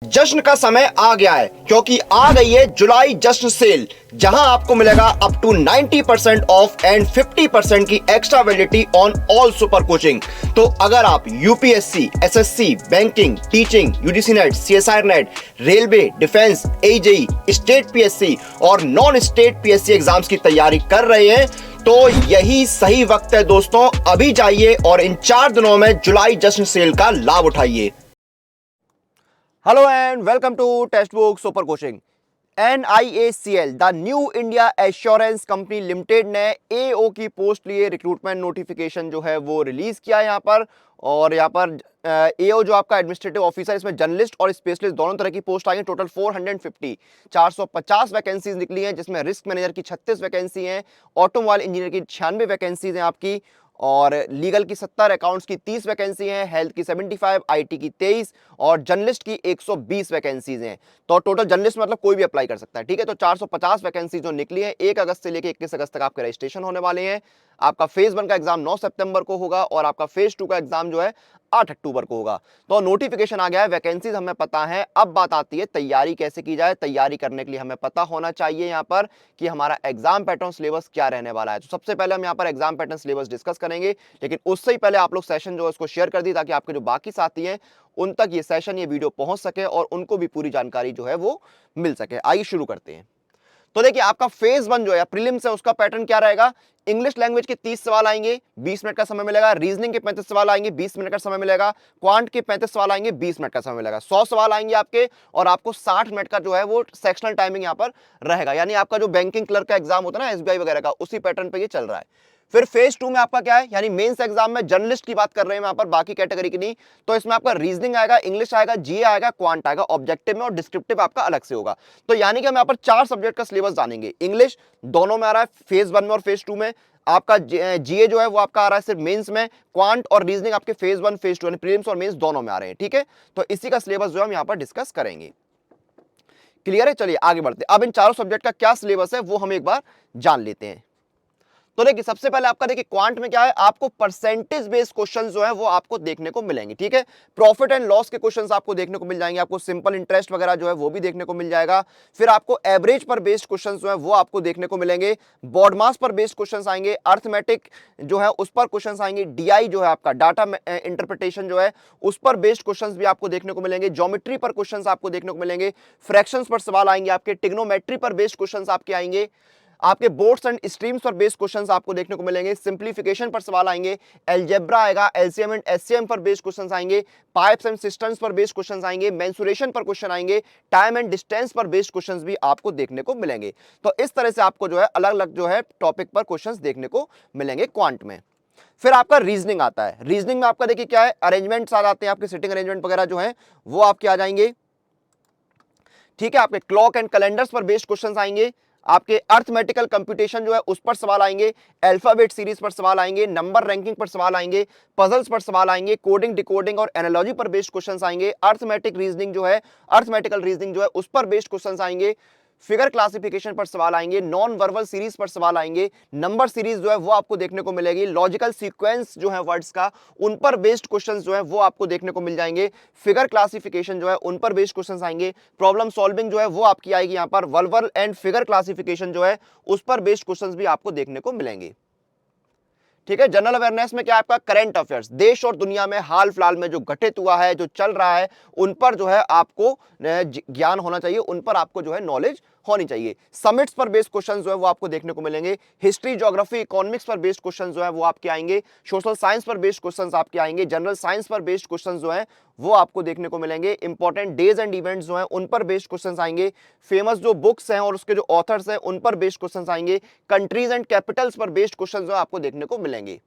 जश्न का समय आ गया है क्योंकि आ गई है जुलाई जश्न सेल, जहां आपको मिलेगा अप टू 90% ऑफ एंड 50% की extra validity on all super coaching. तो अगर आप UPSC, SSC, banking, teaching, UGC net, CSR net, railway, defence, AJE, state PSC और नॉन स्टेट पीएससी एग्जाम्स की तैयारी कर रहे हैं तो यही सही वक्त है दोस्तों। अभी जाइए और इन 4 दिनों में जुलाई जश्न सेल का लाभ उठाइए। Hello and welcome to text book super coaching. NIACL the new India assurance company limited ने AO की पोस्ट लिए रिक्रूटमेंट नोटिफिकेशन जो है वो रिलीज किया है यहाँ पर। और यहाँ पर AO जो आपका एडमिनिस्ट्रेटिव ऑफिसर, इसमें जर्नलिस्ट और स्पेशलिस्ट दोनों तरह की पोस्ट आई हैं। टोटल 450 वैकेंसीज निकली हैं, जिसमें रिस्क मैनेजर की 36 वैकेंसी हैं, ऑटोमोबाइल इंजीनियर की 96 वैकेंसीज हैं आपकी, और लीगल की 70, अकाउंट्स की 30 वैकेंसी हैं, हेल्थ की 75, आईटी की 23 और जर्नलिस्ट की 120 वैकेंसीज हैं। तो टोटल जर्नलिस्ट मतलब कोई भी अप्लाई कर सकता है, ठीक है। तो 450 वैकेंसी जो निकली है, 1 अगस्त से लेकर 21 अगस्त तक आपके रजिस्ट्रेशन होने वाले हैं। आपका फेज 1 का एग्जाम 9 सितंबर को होगा और आपका फेज 2 का एग्जाम जो है 8 अक्टूबर को होगा। तो नोटिफिकेशन आ गया है, वैकेंसीज हमें पता है। अब बात आती है तैयारी कैसे की जाए। तैयारी करने के लिए हमें पता होना चाहिए यहाँ पर कि हमारा एग्जाम पैटर्न सिलेबस क्या रहने वाला है। तो सबसे पहले हम यहाँ पर एग्जाम पैटर्न सिलेबस डिस्कस करेंगे, लेकिन उससे ही पहले आप लोग सेशन जो है उसको शेयर कर दी, ताकि आपके जो बाकी साथी हैं उन तक ये सेशन, ये वीडियो पहुंच सके और उनको भी पूरी जानकारी जो है वो मिल सके। आइए शुरू करते हैं। तो देखिए, आपका फेज 1 जो है प्रीलिम्स है, उसका पैटर्न क्या रहेगा। इंग्लिश लैंग्वेज के 30 सवाल आएंगे, 20 मिनट का समय मिलेगा। रीजनिंग के 35 सवाल आएंगे, 20 मिनट का समय मिलेगा। क्वांट के 35 सवाल आएंगे, 20 मिनट का समय मिलेगा। 100 सवाल आएंगे आपके, और आपको 60 मिनट का जो है वो सेक्शनल टाइमिंग यहाँ पर रहेगा। यानी आपका जो बैंकिंग क्लर्क का एग्जाम होता है ना, एसबीआई वगैरह का, उसी पैटर्न पे ये चल रहा है। फिर फेज 2 में आपका क्या है, यानी मेंस एग्जाम में जर्नलिस्ट की बात कर रहे हैं यहाँ पर, बाकी कैटेगरी की नहीं। तो इसमें आपका रीजनिंग आएगा, इंग्लिश आएगा, जीए आएगा, क्वांट आएगा, ऑब्जेक्टिव में, और डिस्क्रिप्टिव आपका अलग से होगा। तो यानी कि हम यहाँ पर 4 सब्जेक्ट का सिलेबस जानेंगे। इंग्लिश दोनों में आ रहा है, फेज 1 में और फेज 2 में। आपका जीए जो है वो आपका आ रहा है सिर्फ मेंस में। क्वांट और रीजनिंग आपके फेज 1 फेज 2 यानी प्रीलिम्स और मेंस दोनों में आ रहे हैं, ठीक है। तो इसी का सिलेबस जो हम यहाँ पर डिस्कस करेंगे। क्लियर है, चलिए आगे बढ़ते हैं। अब इन चारों सब्जेक्ट का क्या सिलेबस है वो हम एक बार जान लेते हैं। तो देखिए, सबसे पहले आपका देखिए क्वांट में क्या है, आपको परसेंटेज बेस्ड क्वेश्चंस जो है वो आपको देखने को मिलेंगे, ठीक है। प्रॉफिट एंड लॉस के क्वेश्चंस आपको देखने को मिल जाएंगे, आपको सिंपल इंटरेस्ट वगैरह जो है वो भी देखने को मिल जाएगा। फिर आपको एवरेज पर बेस्ड क्वेश्चंस जो है वो आपको देखने को मिलेंगे। बॉड मास पर बेस्ड क्वेश्चंस आएंगे, अर्थमेटिक जो है उस पर क्वेश्चंस आएंगे, डीआई जो है आपका डाटा इंटरप्रिटेशन जो है उस पर बेस्ड क्वेश्चंस भी आपको देखने को मिलेंगे। ज्योमेट्री पर क्वेश्चंस आपको देखने को मिलेंगे। फ्रैक्शंस पर सवाल आएंगे आपके, ट्रिग्नोमेट्री पर बेस्ड क्वेश्चंस आपके आएंगे। आपके बोर्ड्स एंड स्ट्रीम्स पर बेस्ड क्वेश्चंस आपको देखने को मिलेंगे। सिंप्लीफिकेशन पर सवाल आएंगे, अलजेब्रा आएगा, एलसीएम एंड एचसीएम पर बेस्ड क्वेश्चंस आएंगे, पाइप्स एंड सिस्टम्स पर बेस्ड क्वेश्चंस आएंगे, मेंसुरेशन पर क्वेश्चन आएंगे, टाइम एंड डिस्टेंस पर बेस्ड क्वेश्चंस भी आपको देखने को मिलेंगे। तो इस तरह से आपको जो है अलग अलग जो है टॉपिक पर क्वेश्चंस देखने को मिलेंगे क्वांट में। फिर आपका रीजनिंग आता है। रीजनिंग में आपका देखिए क्या है, अरेंजमेंट्स आ जाते हैं आपके, सिटिंग अरेंजमेंट वगैरह जो है वो आपके आ जाएंगे, ठीक है। आपके क्लॉक एंड कैलेंडर्स पर बेस्ड क्वेश्चंस आएंगे, आपके अर्थमेटिकल कंप्यूटेशन जो है उस पर सवाल आएंगे, अल्फाबेट सीरीज पर सवाल आएंगे, नंबर रैंकिंग पर सवाल आएंगे, पजल्स पर सवाल आएंगे, कोडिंग, डिकोडिंग और एनालॉजी पर बेस्ड क्वेश्चंस आएंगे, अर्थमेटिक रीजनिंग जो है, अर्थमेटिकल रीजनिंग जो है उस पर बेस्ड क्वेश्चंस आएंगे, फिगर क्लासिफिकेशन पर सवाल आएंगे, नॉन वर्बल सीरीज पर सवाल आएंगे, नंबर सीरीज जो है वो आपको देखने को मिलेगी, लॉजिकल सीक्वेंस जो है वर्ड्स का उन पर बेस्ड क्वेश्चंस जो है वो आपको देखने को मिल जाएंगे, फिगर क्लासिफिकेशन जो है उन पर बेस्ड क्वेश्चंस आएंगे, प्रॉब्लम सॉल्विंग जो है वो आपकी आएगी यहाँ पर, वर्बल एंड फिगर क्लासिफिकेशन जो है उस पर बेस्ड क्वेश्चंस भी आपको देखने को मिलेंगे, ठीक है। जनरल अवेयरनेस में क्या है आपका, करंट अफेयर्स, देश और दुनिया में हाल फिलहाल में जो घटित हुआ है, जो चल रहा है, उन पर जो है आपको ज्ञान होना चाहिए, उन पर आपको जो है नॉलेज होनी चाहिए। समिट्स पर बेस्ड क्वेश्चन जो है वो आपको देखने को मिलेंगे, हिस्ट्री, ज्योग्राफी, इकोनॉमिक्स पर बेस्ड क्वेश्चन जो है वो आपके आएंगे, सोशल साइंस पर बेस्ड क्वेश्चन आपके आएंगे, जनरल साइंस पर बेस्ड क्वेश्चन जो है वो आपको देखने को मिलेंगे, इंपॉर्टेंट डेज एंड इवेंट्स जो हैं उन पर बेस्ड क्वेश्चंस आएंगे, फेमस जो बुक्स हैं और उसके जो ऑथर्स हैं उन पर बेस्ड क्वेश्चंस आएंगे, कंट्रीज एंड कैपिटल्स पर बेस्ड क्वेश्चंस जो है आपको देखने को मिलेंगे,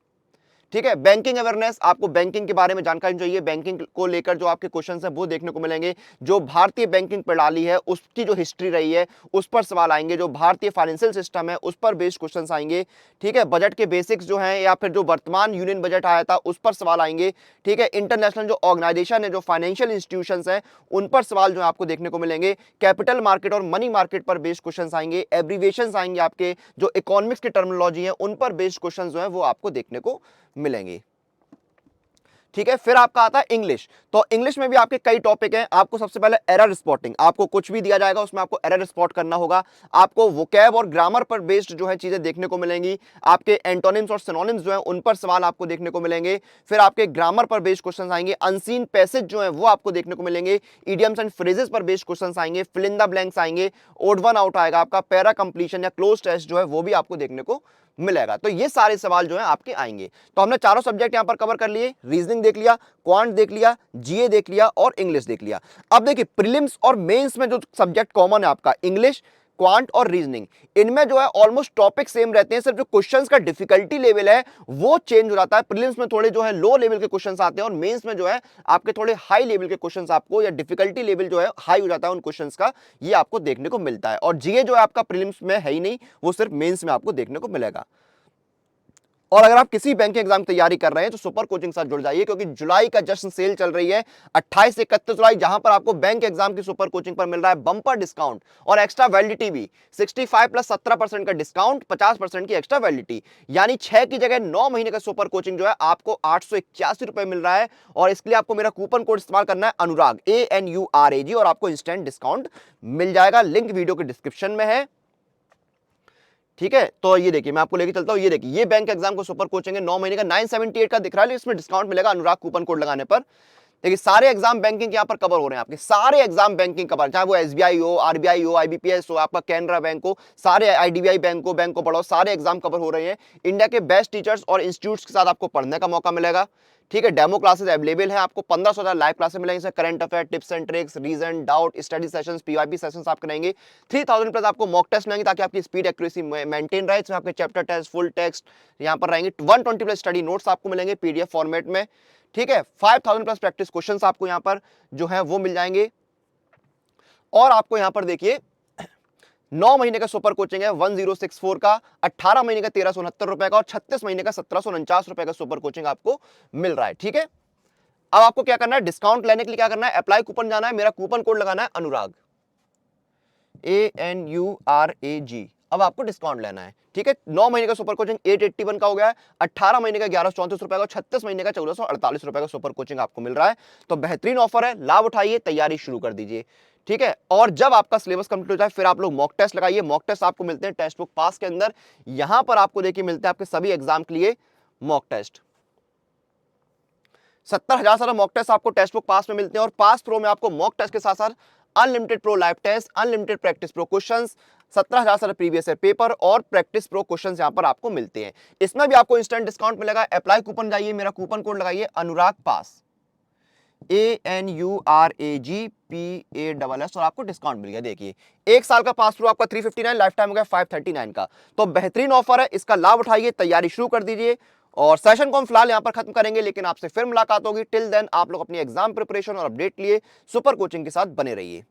ठीक है। बैंकिंग अवेयरनेस, आपको बैंकिंग के बारे में जानकारी चाहिए, बैंकिंग को लेकर जो आपके क्वेश्चंस हैं वो देखने को मिलेंगे, जो भारतीय बैंकिंग प्रणाली है उसकी जो हिस्ट्री रही है उस पर सवाल आएंगे, जो भारतीय फाइनेंशियल सिस्टम है उस पर बेस्ड क्वेश्चंस आएंगे, ठीक है। बजट के बेसिक्स जो हैं या फिर जो वर्तमान यूनियन बजट आया था उस पर सवाल आएंगे, ठीक है। इंटरनेशनल जो ऑर्गेनाइजेशन है, जो फाइनेंशियल इंस्टीट्यूशंस हैं उन पर सवाल जो है आपको देखने को मिलेंगे, कैपिटल मार्केट और मनी मार्केट पर बेस्ड क्वेश्चंस आएंगे, एब्रीविएशंस आएंगे, आपके जो इकोनॉमिक्स की टर्मिनोलॉजी है उन पर बेस्ड क्वेश्चंस जो है वो आपको देखने को मिलेंगे, ठीक है। फिर आपका आता है इंग्लिश। तो इंग्लिश में भी आपके कई टॉपिक हैं। आपको सबसे पहले एरर स्पॉटिंग, आपको कुछ भी दिया जाएगा उसमें आपको एरर स्पॉट करना होगा। आपको वोकैब और ग्रामर पर बेस्ड जो है चीजें देखने को मिलेंगी। आपके एंटोनिम्स और सिनोनिम्स जो है उन पर सवाल आपको देखने को मिलेंगे। फिर आपके ग्रामर पर बेस्ड क्वेश्चन आएंगे। अनसीन पैसेज जो है वो आपको देखने को मिलेंगे। इडियम्स एंड फ्रेजेस पर बेस्ड क्वेश्चन आएंगे। फिल इन द ब्लैंक्स आएंगे। ओड वन आउट आएगा आपका। पैरा कंप्लीशन या क्लोज टेस्ट जो है वो भी आपको देखने को मिलेगा। तो ये सारे सवाल जो है आपके आएंगे। तो हमने चारों सब्जेक्ट यहां पर कवर कर लिए। रीजनिंग देख लिया, क्वांट देख लिया, जीए देख लिया और इंग्लिश देख लिया। अब देखिए प्रीलिम्स और मेंस में जो सब्जेक्ट कॉमन है आपका इंग्लिश, क्वांट और रीजनिंग, इनमें जो है ऑलमोस्ट टॉपिक सेम रहते हैं। सिर्फ जो क्वेश्चंस का डिफिकल्टी लेवल है वो चेंज हो जाता है। प्रीलिम्स में थोड़े जो है लो लेवल के क्वेश्चंस आते हैं और मेंस में जो है आपके थोड़े हाई लेवल के क्वेश्चंस आपको, या डिफिकल्टी लेवल जो है हाई हो जाता है उन क्वेश्चंस का, ये आपको देखने को मिलता है। और जीए जो है आपका प्रीलिम्स में है ही नहीं, वो सिर्फ मेंस में आपको देखने को मिलेगा। और अगर आप किसी बैंक के एग्जाम की तैयारी कर रहे हैं तो सुपर कोचिंग के साथ जुड़ जाइए, क्योंकि जुलाई का जश्न सेल चल रही है 28 से 31 जुलाई, जहां पर आपको बैंक एग्जाम की सुपर कोचिंग पर मिल रहा है बंपर डिस्काउंट और एक्स्ट्रा वैलिडिटी भी। 65 प्लस 17% का डिस्काउंट, 50% की एक्स्ट्रा वैलिडिटी, यानी 6 की जगह 9 महीने का सुपर कोचिंग जो है आपको 881 रुपए मिल रहा है। और इसके लिए आपको मेरा कूपन कोड इस्तेमाल करना है अनुराग, ANURAG, और आपको इंस्टेंट डिस्काउंट मिल जाएगा। लिंक वीडियो के डिस्क्रिप्शन में है। ठीक है, तो ये देखिए मैं आपको लेके चलता हूं। ये देखिए ये बैंक एग्जाम को सुपर कोचिंग है, 9 महीने का 978 का दिख रहा है, इसमें डिस्काउंट मिलेगा अनुराग कूपन कोड लगाने पर। देखिए सारे एग्जाम बैंकिंग यहाँ पर कवर हो रहे हैं आपके, सारे एग्जाम बैंकिंग कवर, चाहे वो एसबीआई हो, आरबीआई हो, आईबीपीएस हो, आपका कैनरा बैंक हो, सारे आईडीबीआई बैंक हो, बैंक ऑफ बड़ौदा, सारे एग्जाम कवर हो रहे हैं। इंडिया के बेस्ट टीचर्स और इंस्टीट्यूट्स के साथ आपको पढ़ने का मौका मिलेगा। ठीक है, डेमो क्लासेस अवेलेबल है आपको, 1500 लाइव क्लासेस मिलेंगे, जैसे current affair, tips and tricks, reason, doubt, study sessions, PYP sessions आप करेंगे। 3000 प्लस आपको मॉक टेस्ट मिलेंगे ताकि आपकी स्पीड एक्यूरेसी मेंटेन रहे। इसमें आपके चैप्टर टेस्ट, फुल टेक्स्ट यहाँ पर रहेंगे। 120 प्लस स्टडी नोट्स आपको मिलेंगे पीडीएफ फॉर्मेट में। ठीक है, 5000 प्लस प्रैक्टिस क्वेश्चंस आपको यहाँ पर जो है वो मिल जाएंगे। और आपको यहाँ पर देखिए 9 महीने का सुपर कोचिंग है 1064 का, 18 महीने का 1369 रुपए का और 36 महीने का 1749 रुपए का सुपर कोचिंग आपको मिल रहा है। ठीक है, अब आपको क्या करना है, डिस्काउंट लेने के लिए क्या करना है, अप्लाई कूपन जाना है, मेरा कूपन कोड लगाना है अनुराग, ANURAG। अब आपको डिस्काउंट लेना है। ठीक है, 9 महीने का सुपर कोचिंग 881 का हो गया है, 18 महीने का 1134 रुपए का, 36 महीने का 1448 रुपए का सुपर कोचिंग आपको मिल रहा है। तो बेहतरीन ऑफर है, लाभ उठाइए, तैयारी शुरू कर दीजिए। ठीक है, और जब आपका सिलेबस कंप्लीट हो जाए फिर आप लोग मॉक टेस्ट लगाइए। मॉक टेस्ट आपको मिलते हैं टेक्स्ट बुक पास के अंदर, यहां पर आपको देखिए मिलते हैं आपके सभी एग्जाम के लिए मॉक टेस्ट। 70,000 सारा मॉक टेस्ट आपको टेक्स्ट बुक पास में मिलते हैं, और पास प्रो में आपको मॉक टेस्ट के साथ साथ unlimited pro live test, unlimited practice pro questions, 17,000 सारा प्रीवियस ईयर पेपर और प्रैक्टिस प्रो क्वेश्चंस यहां पर आपको मिलते हैं। इसमें भी आपको इंस्टेंट डिस्काउंट मिलेगा। अप्लाई कूपन जाइए, मेरा कूपन कोड लगाइए अनुराग पास, ANURAGPASS, और आपको डिस्काउंट मिल गया। देखिए 1 साल का पास थ्रू आपका 359, लाइफ टाइम हो गया 539 का। तो बेहतरीन ऑफर है, इसका लाभ उठाइए, तैयारी शुरू कर दीजिए। और सेशन को हम फिलहाल यहां पर खत्म करेंगे, लेकिन आपसे फिर मुलाकात होगी। टिल देन आप लोग अपनी एग्जाम प्रिपरेशन और अपडेट लिए सुपर कोचिंग के साथ बने रहिए।